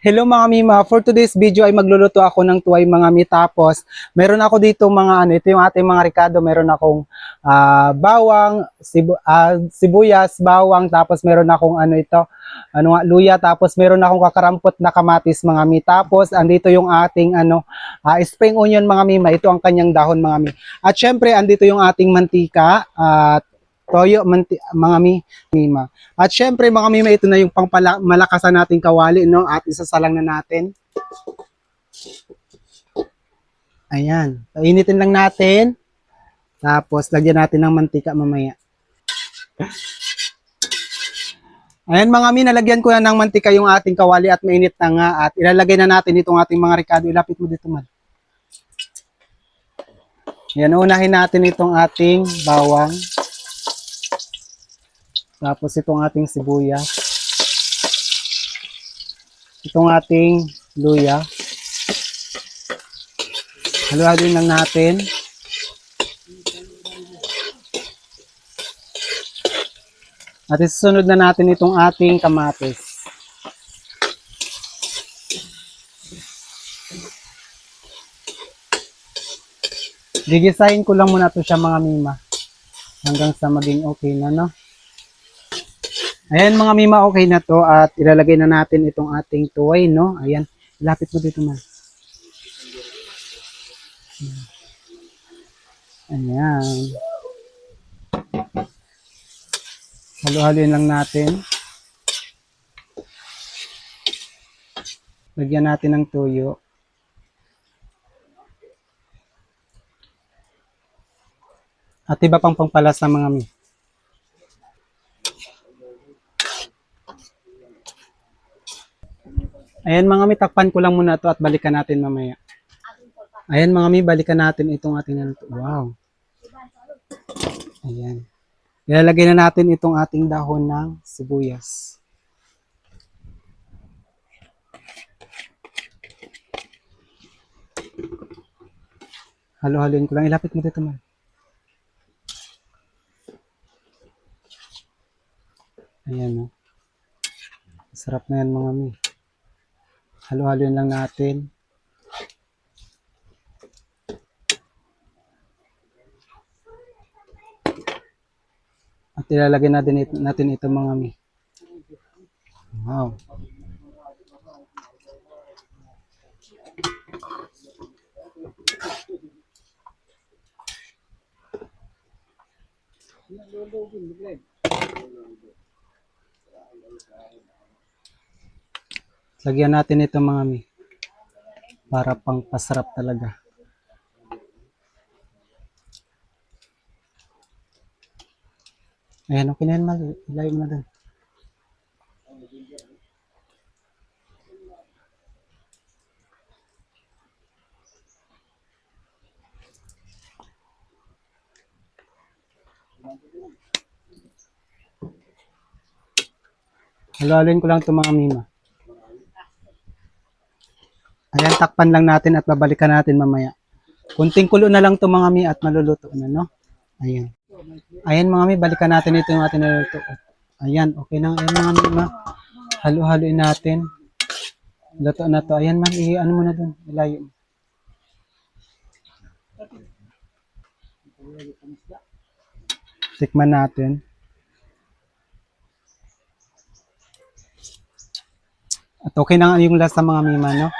Hello mga Mima, for today's video ay magluluto ako ng tuway mga mi. Tapos meron ako dito mga ito yung ating mga ricado. Meron akong bawang, sibuyas, bawang, tapos meron akong luya, tapos meron akong kakarampot na kamatis mga mi. Tapos andito yung ating spring onion mga Mima. Ito ang kanyang dahon mga mi. At syempre andito yung ating mantika at toyo mga Mima. At syempre mga Mima, ito na yung malakasan nating kawali, no? At isasalang na natin. Ayan. Painitin lang natin. Tapos lagyan natin ng mantika mamaya. Ayan mga Mima, nalagyan ko na ng mantika yung ating kawali at mainit na nga. At ilalagay na natin itong ating mga ricado. Ilapit mo dito man. Ayan, unahin natin itong ating bawang. Tapos itong ating sibuyas. Itong ating luya. Halo-haloin lang natin. At isusunod na natin itong ating kamatis. Gigisahin ko lang muna ito siya mga Mima. Hanggang sa maging okay na, no? Ayan mga Mima, okay na to at ilalagay na natin itong ating tuway, no? Ayan, ilapit mo dito man. Ayan. Halo-haloin lang natin. Lagyan natin ng tuyo. At iba pang pangpalasa mga Mima. Ayan mga Mi, takpan ko lang muna ito at balikan natin mamaya. Ayan mga Mi, balikan natin itong ating wow. Ayan. Ilalagay na natin itong ating dahon ng sibuyas. Halo-haloin ko lang. Ilapit mo dito man. Ayan o. Sarap na yan mga Mi. Halo-haloin lang natin. At ilalagay natin ito mga Mi. Wow. Lagyan natin ito mga Mi. Para pang pasarap talaga. Ayan, okay na yan, ilagay mo na doon. Halo-haloin ko lang ito mga Mima. Ayan, takpan lang natin at babalikan natin mamaya. Kunting kulo na lang ito mga Mi at maluluto na, no? Ayan. Ayan mga Mi, balikan natin ito yung ating naluluto. Ayan, okay na. Ayan mga Mima. Halo-haloin natin. Luto na to. Ayan man, ano mo na dun. Ilayo. Tikman natin. At okay na yung lasa mga Mima, no?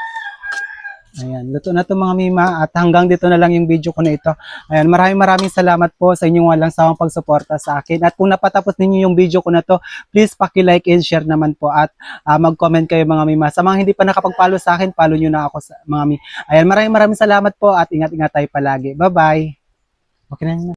Ayan, luto na to mga Mima at hanggang dito na lang yung video ko na ito. Ayan, maraming salamat po sa inyong walang sawang pagsuporta sa akin. At kung napatapos ninyo yung video ko na to, please paki-like and share naman po at mag-comment kayo mga Mima. Sa mga hindi pa nakapag-follow sa akin, follow nyo na ako mga Mima. Ayan, maraming salamat po at ingat-ingat tayo palagi. Bye-bye. Okay na yun.